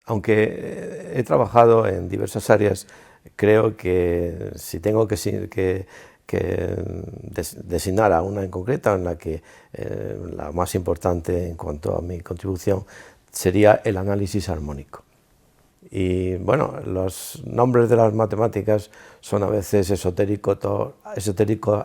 Aunque he trabajado en diversas áreas, creo que si tengo designar a una en concreta, en la que la más importante en cuanto a mi contribución sería el análisis armónico. Y bueno, los nombres de las matemáticas son a veces esotéricos,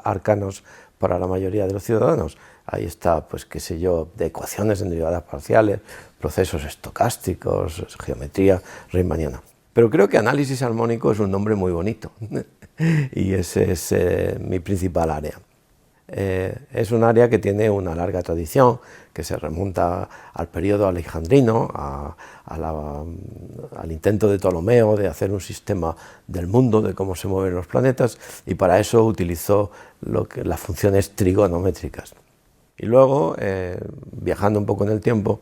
arcanos para la mayoría de los ciudadanos. Ahí está, pues qué sé yo, de ecuaciones en derivadas parciales, procesos estocásticos, geometría riemanniana. Pero creo que análisis armónico es un nombre muy bonito y ese es mi principal área. Es un área que tiene una larga tradición, que se remonta al periodo alejandrino, al intento de Ptolomeo de hacer un sistema del mundo, de cómo se mueven los planetas, y para eso utilizó las funciones trigonométricas. Y luego, viajando un poco en el tiempo,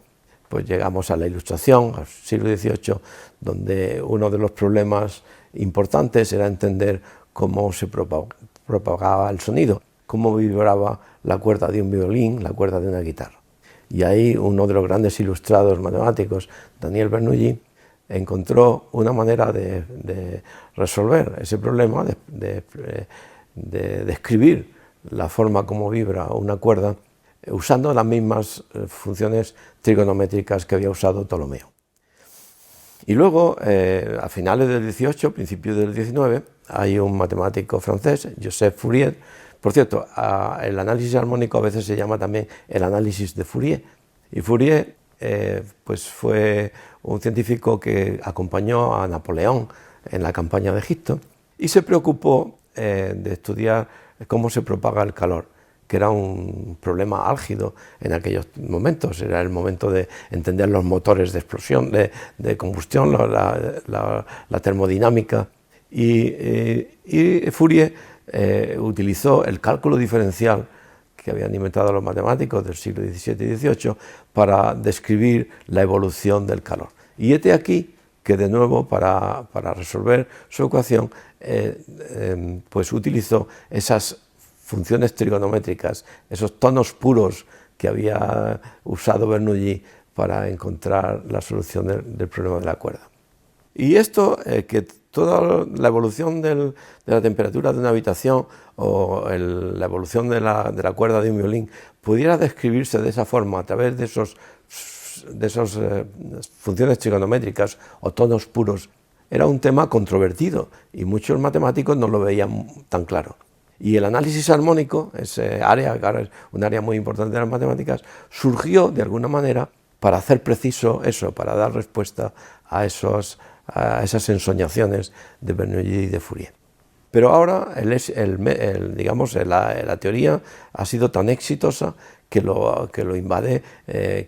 pues llegamos a la Ilustración, al siglo XVIII, donde uno de los problemas importantes era entender cómo se propagaba el sonido, cómo vibraba la cuerda de un violín, la cuerda de una guitarra. Y ahí uno de los grandes ilustrados matemáticos, Daniel Bernoulli, encontró una manera de resolver ese problema, de describir la forma como vibra una cuerda, usando las mismas funciones trigonométricas que había usado Ptolomeo. Y luego, a finales del XVIII, principios del XIX, hay un matemático francés, Joseph Fourier. Por cierto, el análisis armónico a veces se llama también el análisis de Fourier. Y Fourier pues fue un científico que acompañó a Napoleón en la campaña de Egipto y se preocupó de estudiar cómo se propaga el calor, que era un problema álgido en aquellos momentos. Era el momento de entender los motores de explosión, de combustión, la termodinámica. Y Fourier utilizó el cálculo diferencial que habían inventado los matemáticos del siglo XVII y XVIII para describir la evolución del calor. Y hete aquí que de nuevo para resolver su ecuación pues utilizó esas funciones trigonométricas, esos tonos puros que había usado Bernoulli para encontrar la solución del problema de la cuerda. Y esto, que toda la evolución de la temperatura de una habitación o la evolución de la cuerda de un violín pudiera describirse de esa forma a través de esas funciones trigonométricas o tonos puros, era un tema controvertido y muchos matemáticos no lo veían tan claro. Y el análisis armónico, ese área, que ahora es un área muy importante de las matemáticas, surgió de alguna manera para hacer preciso eso, para dar respuesta a esas ensoñaciones de Bernoulli y de Fourier. Pero ahora la teoría ha sido tan exitosa que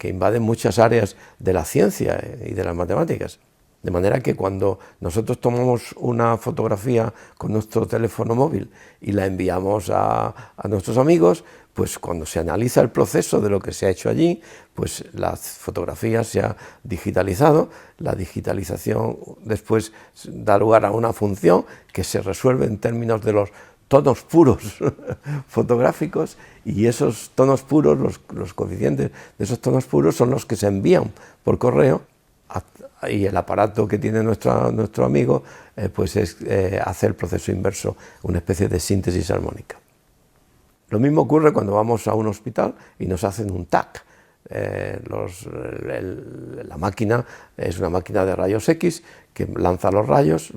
invade muchas áreas de la ciencia y de las matemáticas. De manera que cuando nosotros tomamos una fotografía con nuestro teléfono móvil y la enviamos a nuestros amigos, pues cuando se analiza el proceso de lo que se ha hecho allí, pues la fotografía se ha digitalizado, la digitalización después da lugar a una función que se resuelve en términos de los tonos puros fotográficos, y esos tonos puros, los coeficientes de esos tonos puros son los que se envían por correo, y el aparato que tiene nuestro amigo pues es hacer el proceso inverso, una especie de síntesis armónica. Lo mismo ocurre cuando vamos a un hospital y nos hacen un TAC. La máquina es una máquina de rayos X que lanza los rayos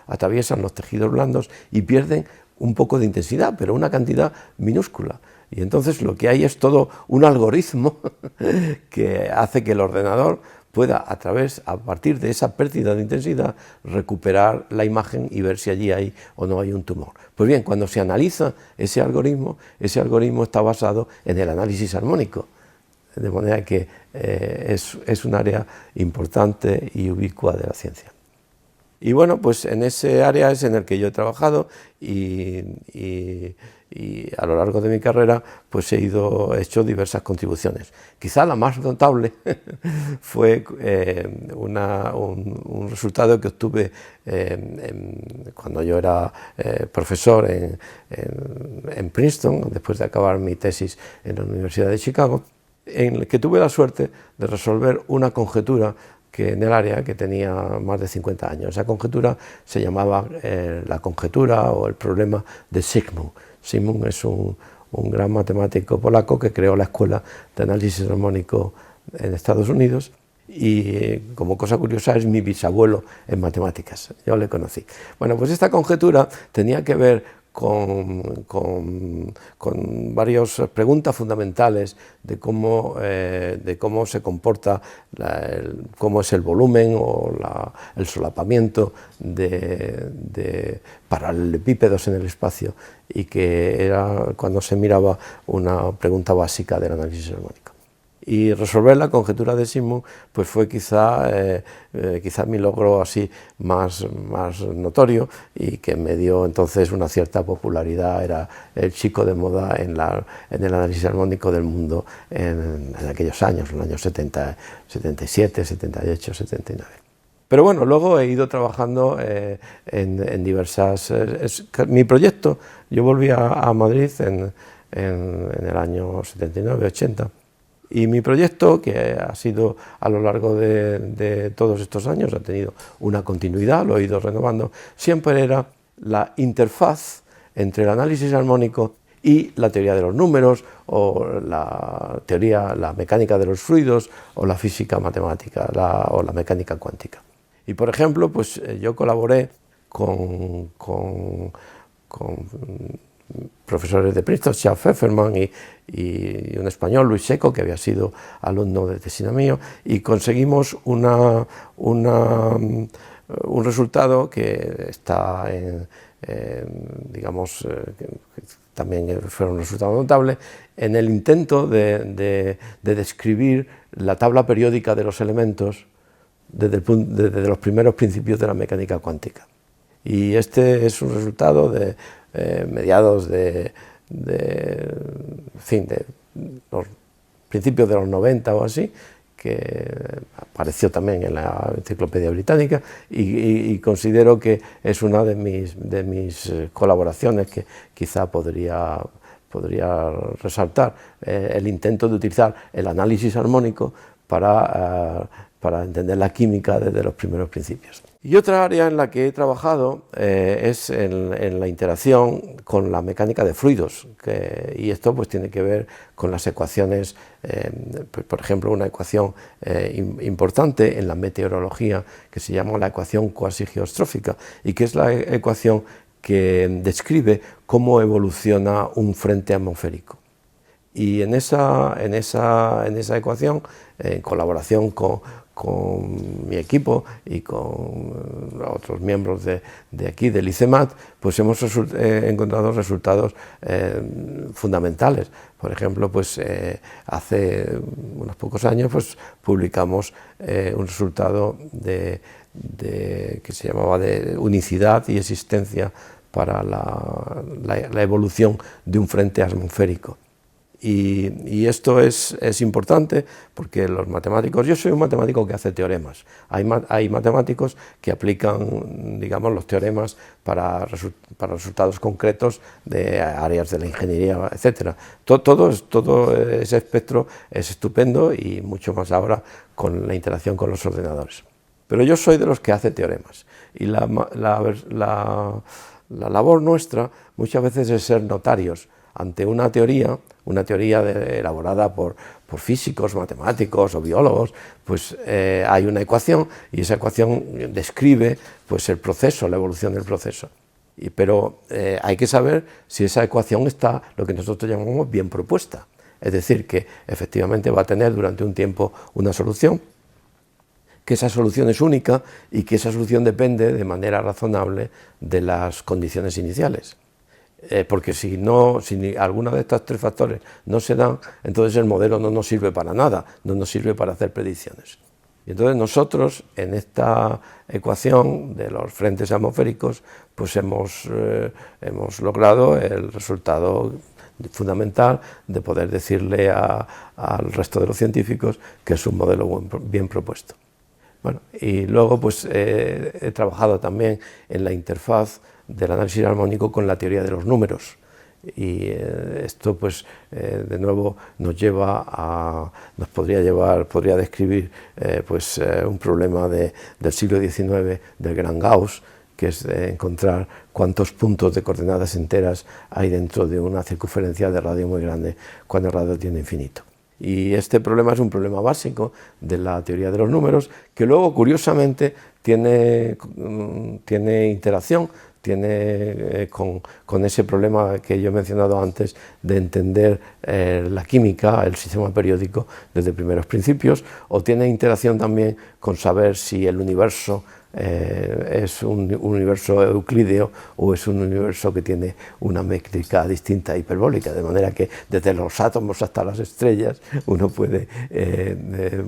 atraviesan los tejidos blandos y pierden un poco de intensidad, pero una cantidad minúscula. Y entonces lo que hay es todo un algoritmo que hace que el ordenador pueda, a partir de esa pérdida de intensidad, recuperar la imagen y ver si allí hay o no hay un tumor. Pues bien, cuando se analiza ese algoritmo está basado en el análisis armónico, de manera que es un área importante y ubicua de la ciencia. Y bueno, pues en ese área es en el que yo he trabajado y a lo largo de mi carrera pues he hecho diversas contribuciones. Quizá la más notable fue un resultado que obtuve cuando yo era profesor en Princeton, después de acabar mi tesis en la Universidad de Chicago, en el que tuve la suerte de resolver una conjetura que en el área que tenía más de 50 años. Esa conjetura se llamaba la conjetura o el problema de Zygmunt. Zygmunt es un gran matemático polaco que creó la Escuela de Análisis Armónico en Estados Unidos y, como cosa curiosa, es mi bisabuelo en matemáticas. Yo le conocí. Bueno, pues esta conjetura tenía que ver con varias preguntas fundamentales de cómo se comporta, cómo es el volumen o el solapamiento de paralelepípedos en el espacio, y que era, cuando se miraba, una pregunta básica del análisis armónico. Y resolver la conjetura de Zygmunt pues fue quizá mi logro así más notorio, y que me dio entonces una cierta popularidad. Era el chico de moda en el análisis armónico del mundo en aquellos años, en los años 70, 77, 78, 79. Pero bueno, luego he ido trabajando en diversas... mi proyecto, yo volví a Madrid en el año 79, 80, y mi proyecto, que ha sido a lo largo de todos estos años, ha tenido una continuidad, lo he ido renovando, siempre era la interfaz entre el análisis armónico y la teoría de los números, o la mecánica de los fluidos, o la física matemática, o la mecánica cuántica. Y, por ejemplo, pues yo colaboré con profesores de Princeton, Charles Fefferman, y un español, Luis Seco, que había sido alumno de tesina mío, y conseguimos un resultado que está digamos, que también fue un resultado notable, en el intento de describir la tabla periódica de los elementos desde los primeros principios de la mecánica cuántica. Y este es un resultado de mediados de los principios de los 90 o así, que apareció también en la Enciclopedia Británica, y considero que es una de mis colaboraciones que quizá podría resaltar, el intento de utilizar el análisis armónico para entender la química desde los primeros principios. Y otra área en la que he trabajado es en la interacción con la mecánica de fluidos, y esto pues tiene que ver con las ecuaciones, por ejemplo, una ecuación importante en la meteorología que se llama la ecuación cuasi-geostrófica, y que es la ecuación que describe cómo evoluciona un frente atmosférico. Y en esa ecuación, en colaboración con mi equipo y con otros miembros de aquí, del ICEMAT, pues hemos encontrado resultados fundamentales. Por ejemplo, pues hace unos pocos años pues publicamos un resultado que se llamaba de unicidad y existencia para la evolución de un frente atmosférico. Y esto es importante porque los matemáticos, yo soy un matemático que hace teoremas, hay matemáticos que aplican, digamos, los teoremas para resultados concretos de áreas de la ingeniería, etc. Todo ese espectro es estupendo, y mucho más ahora con la interacción con los ordenadores. Pero yo soy de los que hace teoremas, y la labor nuestra muchas veces es ser notarios ante una teoría elaborada por físicos, matemáticos o biólogos. Pues hay una ecuación, y esa ecuación describe pues el proceso, la evolución del proceso. Pero hay que saber si esa ecuación está, lo que nosotros llamamos, bien propuesta. Es decir, que efectivamente va a tener durante un tiempo una solución, que esa solución es única y que esa solución depende de manera razonable de las condiciones iniciales. Porque si alguna de estos tres factores no se dan, entonces el modelo no nos sirve para nada, no nos sirve para hacer predicciones. Y entonces nosotros, en esta ecuación de los frentes atmosféricos, pues hemos logrado el resultado fundamental de poder decirle al resto de los científicos que es un modelo bien propuesto. Bueno, y luego pues he trabajado también en la interfaz del análisis armónico con la teoría de los números, esto pues de nuevo podría describir un problema del siglo XIX del gran Gauss, que es encontrar cuántos puntos de coordenadas enteras hay dentro de una circunferencia de radio muy grande cuando el radio tiene infinito. Y este problema es un problema básico de la teoría de los números, que luego curiosamente tiene interacción con ese problema que yo he mencionado antes de entender la química, el sistema periódico desde primeros principios, o tiene interacción también con saber si el universo es un universo euclídeo o es un universo que tiene una métrica distinta hiperbólica, de manera que desde los átomos hasta las estrellas uno puede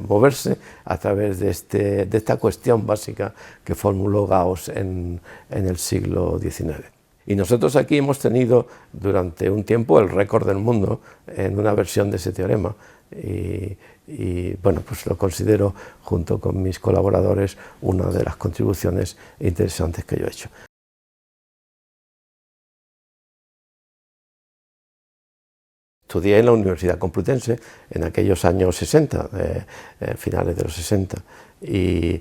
moverse a través de esta cuestión básica que formuló Gauss en el siglo XIX. Y nosotros aquí hemos tenido durante un tiempo el récord del mundo en una versión de ese teorema, y bueno, pues lo considero, junto con mis colaboradores, una de las contribuciones interesantes que yo he hecho. Estudié en la Universidad Complutense en aquellos años 60, finales de los 60, y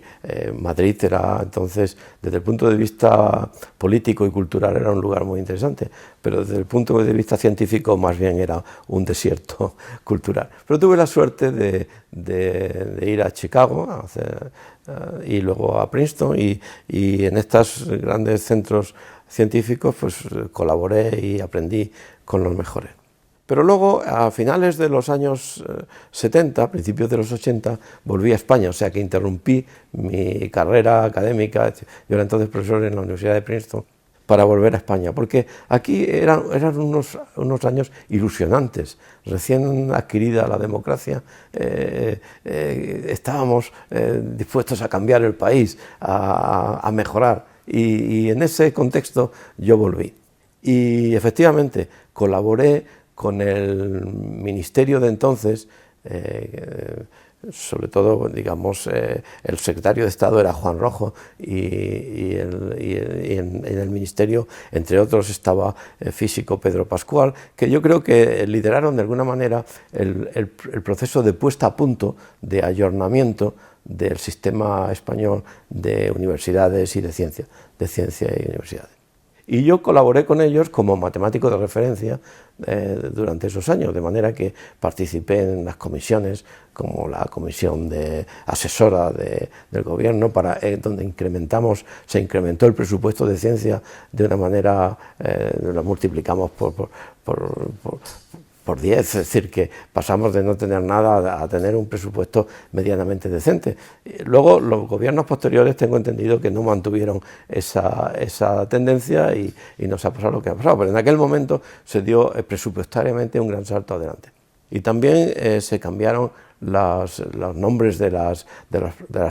Madrid era entonces, desde el punto de vista político y cultural, era un lugar muy interesante, pero desde el punto de vista científico más bien era un desierto cultural. Pero tuve la suerte de ir a Chicago y luego a Princeton, y en estos grandes centros científicos pues colaboré y aprendí con los mejores. Pero luego, a finales de los años 70, principios de los 80, volví a España, o sea que interrumpí mi carrera académica. Yo era entonces profesor en la Universidad de Princeton, para volver a España, porque aquí eran unos años ilusionantes, recién adquirida la democracia, estábamos dispuestos a cambiar el país, a mejorar, y en ese contexto yo volví. Y efectivamente colaboré con el ministerio de entonces, sobre todo, digamos, el secretario de Estado era Juan Rojo, y en el ministerio, entre otros, estaba físico Pedro Pascual, que yo creo que lideraron de alguna manera el proceso de puesta a punto, de ayornamiento del sistema español de universidades y de ciencia y universidades. Y yo colaboré con ellos como matemático de referencia durante esos años, de manera que participé en las comisiones, como la comisión asesora del gobierno, donde se incrementó el presupuesto de ciencia de una manera, lo multiplicamos por 10, es decir, que pasamos de no tener nada a tener un presupuesto medianamente decente. Luego, los gobiernos posteriores tengo entendido que no mantuvieron esa tendencia, y nos ha pasado lo que ha pasado, pero en aquel momento se dio presupuestariamente un gran salto adelante. Y también se cambiaron los nombres de las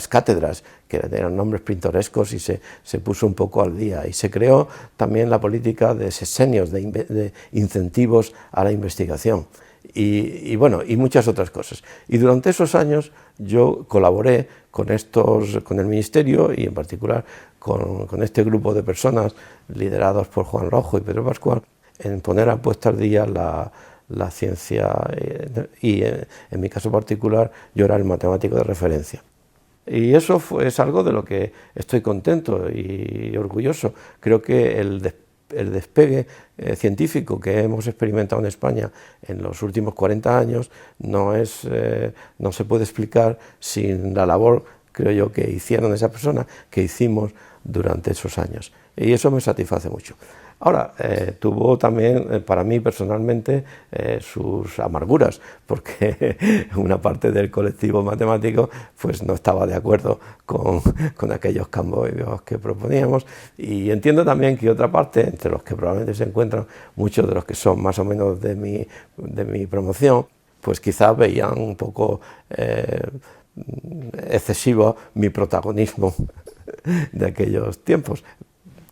cátedras, que eran nombres pintorescos, y se puso un poco al día, y se creó también la política de sesenios, de incentivos a la investigación, y bueno, y muchas otras cosas. Y durante esos años yo colaboré con el ministerio, y en particular con este grupo de personas liderados por Juan Rojo y Pedro Pascual, en poner a puesta al día la ciencia, y en mi caso particular yo era el matemático de referencia. Y eso es algo de lo que estoy contento y orgulloso. Creo que el despegue científico que hemos experimentado en España en los últimos 40 años no se puede explicar sin la labor, creo yo, que hicieron esas personas, que hicimos durante esos años. Y eso me satisface mucho. Ahora, tuvo también, para mí personalmente, sus amarguras, porque una parte del colectivo matemático pues no estaba de acuerdo con aquellos cambios que proponíamos, y entiendo también que otra parte, entre los que probablemente se encuentran muchos de los que son más o menos de mi promoción, pues quizás veían un poco excesivo mi protagonismo de aquellos tiempos,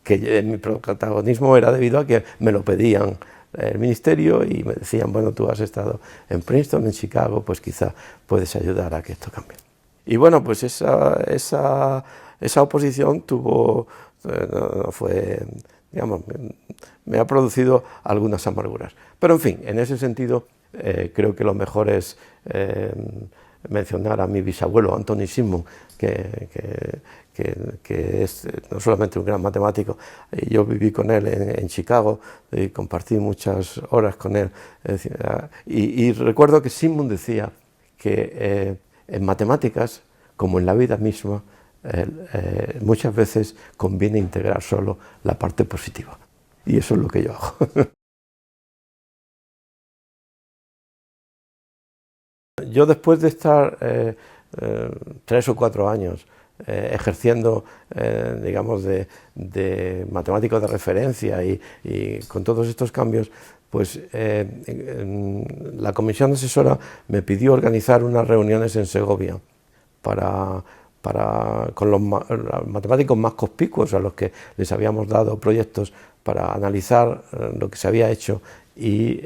que mi protagonismo era debido a que me lo pedían el ministerio y me decían, bueno, tú has estado en Princeton, en Chicago, pues quizá puedes ayudar a que esto cambie. Y bueno, pues esa oposición tuvo no fue, digamos, me ha producido algunas amarguras. Pero en fin, en ese sentido creo que lo mejor es mencionar a mi bisabuelo, Antoni Simon, que es no solamente un gran matemático. Yo viví con él en Chicago y compartí muchas horas con él. Y recuerdo que Simon decía que en matemáticas, como en la vida misma, muchas veces conviene integrar solo la parte positiva. Y eso es lo que yo hago. Yo, después de estar 3 o 4 años ejerciendo, digamos, de matemático de referencia y con todos estos cambios, pues la comisión asesora me pidió organizar unas reuniones en Segovia con los matemáticos más conspicuos, a los que les habíamos dado proyectos, para analizar lo que se había hecho y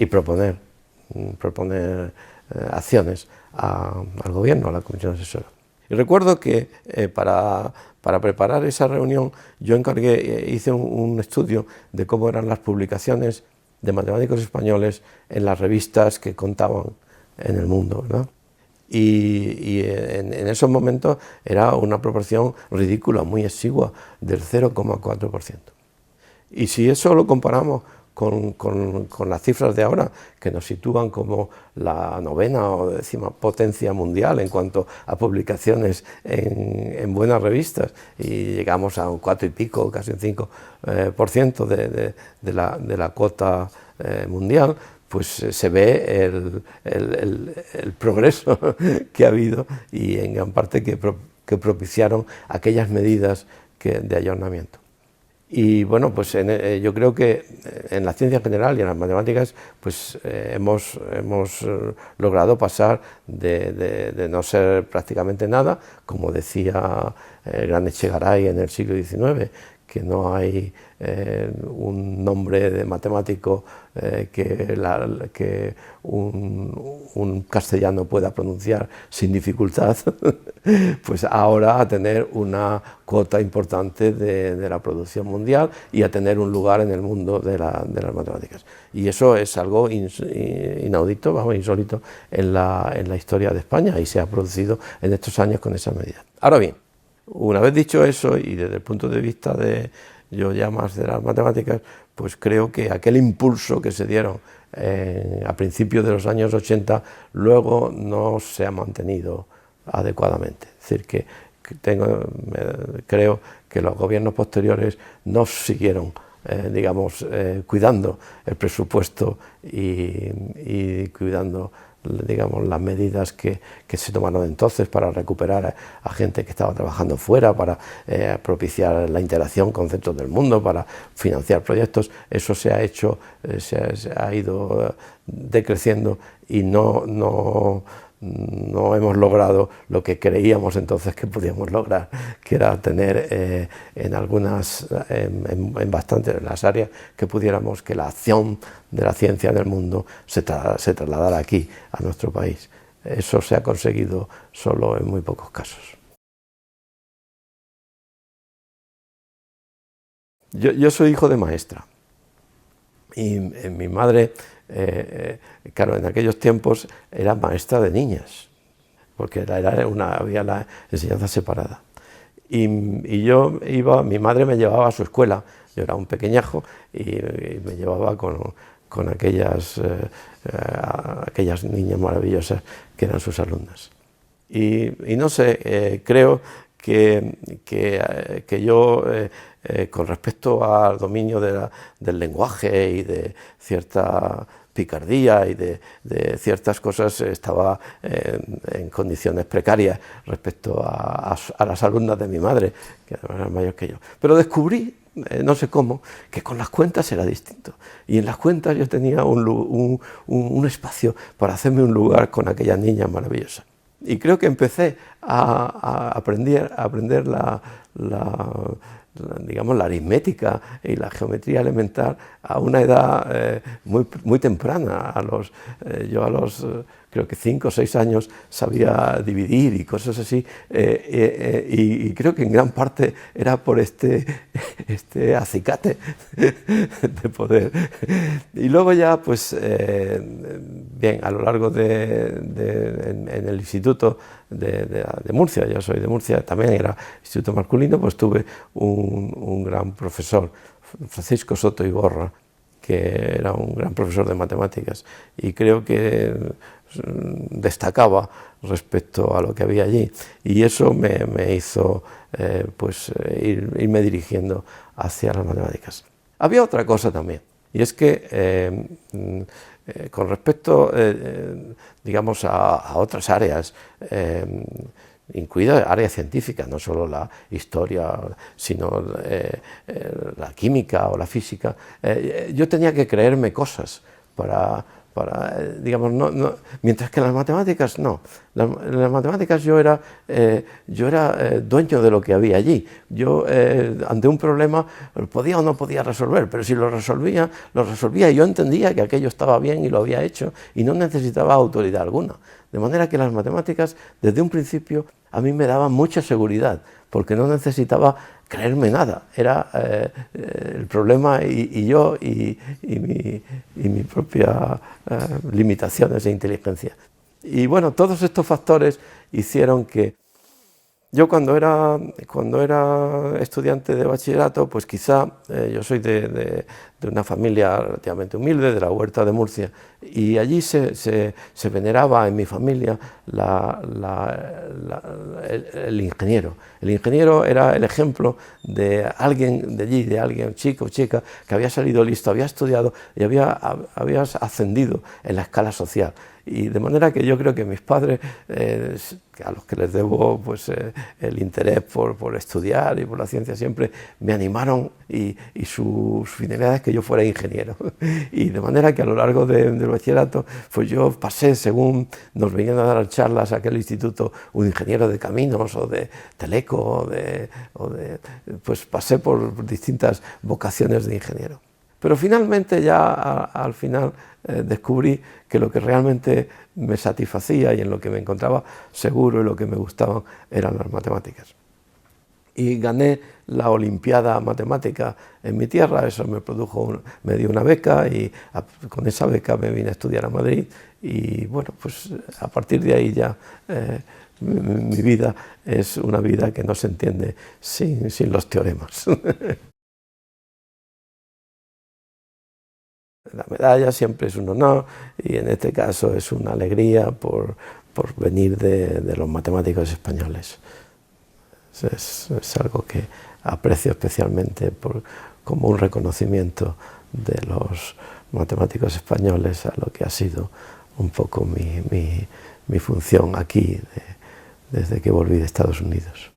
proponer acciones al gobierno, a la comisión asesora. Y recuerdo que para preparar esa reunión yo hice un estudio de cómo eran las publicaciones de matemáticos españoles en las revistas que contaban en el mundo, ¿verdad? Y en esos momentos era una proporción ridícula, muy exigua, del 0,4%. Y si eso lo comparamos con las cifras de ahora, que nos sitúan como la 9ª o 10ª potencia mundial en cuanto a publicaciones en buenas revistas, y llegamos a un 4 y pico, casi un 5% de la cuota mundial, pues se ve el progreso que ha habido, y en gran parte que propiciaron aquellas medidas de ayornamiento. Y bueno, pues yo creo que en la ciencia en general y en las matemáticas pues hemos logrado pasar de no ser prácticamente nada, como decía el gran Echegaray en el siglo XIX, que no hay un nombre de matemático que un castellano pueda pronunciar sin dificultad, pues ahora a tener una cuota importante de la producción mundial y a tener un lugar en el mundo de las matemáticas. Y eso es algo inaudito, vamos, insólito en la historia de España, y se ha producido en estos años con esa medida. Ahora bien, una vez dicho eso, y desde el punto de vista yo ya más de las matemáticas, pues creo que aquel impulso que se dieron a principios de los años 80 luego no se ha mantenido adecuadamente. Es decir, que creo que los gobiernos posteriores no siguieron digamos, cuidando el presupuesto y cuidando, digamos, las medidas que se tomaron entonces para recuperar a gente que estaba trabajando fuera, para propiciar la interacción con centros del mundo, para financiar proyectos. Eso se ha hecho, se ha ido decreciendo, y no hemos logrado lo que creíamos entonces que podíamos lograr, que era tener en bastantes de las áreas que la acción de la ciencia en el mundo se trasladara aquí, a nuestro país. Eso se ha conseguido solo en muy pocos casos. Yo soy hijo de maestra, y mi madre, claro, en aquellos tiempos era maestra de niñas, porque había la enseñanza separada. Y mi madre me llevaba a su escuela, yo era un pequeñajo, y me llevaba con aquellas niñas maravillosas que eran sus alumnas. Y no sé, creo que yo, con respecto al dominio del lenguaje y de cierta picardía y de ciertas cosas, estaba en condiciones precarias respecto a las alumnas de mi madre, que eran mayores que yo. Pero descubrí, no sé cómo, que con las cuentas era distinto. Y en las cuentas yo tenía un espacio para hacerme un lugar con aquellas niñas maravillosas. Y creo que empecé a aprender digamos, la aritmética y la geometría elemental a una edad muy temprana. Yo a los creo que 5 o 6 años sabía dividir y cosas así, y creo que en gran parte era por este acicate de poder. Y luego ya, pues, bien, a lo largo en el instituto de Murcia, yo soy de Murcia, también era instituto masculino, pues tuve un gran profesor, Francisco Soto Iborra, que era un gran profesor de matemáticas, y creo que destacaba respecto a lo que había allí, y eso me hizo irme dirigiendo hacia las matemáticas. Había otra cosa también, y es que con respecto, digamos, a otras áreas, incluida áreas científicas, no solo la historia, sino la química o la física, yo tenía que creerme cosas digamos, mientras que en las matemáticas no. En las matemáticas yo era dueño de lo que había allí. Yo, ante un problema, podía o no podía resolver, pero si lo resolvía y yo entendía que aquello estaba bien y lo había hecho y no necesitaba autoridad alguna. De manera que las matemáticas, desde un principio, a mí me daban mucha seguridad, porque no necesitaba creerme nada. Era el problema y yo y mi propia limitaciones de inteligencia. Y bueno, todos estos factores hicieron que yo cuando era estudiante de bachillerato, pues quizá yo soy de una familia relativamente humilde, de la Huerta de Murcia, y allí se veneraba en mi familia el ingeniero. El ingeniero era el ejemplo de alguien de allí, de alguien chico o chica que había salido listo, había estudiado y había ascendido en la escala social. Y de manera que yo creo que mis padres, a los que les debo pues, el interés por estudiar y por la ciencia, siempre me animaron, y su finalidad es que yo fuera ingeniero. Y de manera que a lo largo del bachillerato, pues yo pasé, según nos venían a dar charlas a aquel instituto, un ingeniero de caminos o de teleco, pues pasé por distintas vocaciones de ingeniero. Pero finalmente ya al final descubrí que lo que realmente me satisfacía y en lo que me encontraba seguro y lo que me gustaba eran las matemáticas. Y gané la Olimpiada Matemática en mi tierra, eso me dio una beca, y con esa beca me vine a estudiar a Madrid, y bueno, pues a partir de ahí ya mi vida es una vida que no se entiende sin los teoremas. La medalla siempre es un honor, y en este caso es una alegría por venir de los matemáticos españoles. Es algo que aprecio especialmente como un reconocimiento de los matemáticos españoles a lo que ha sido un poco mi función aquí desde que volví de Estados Unidos.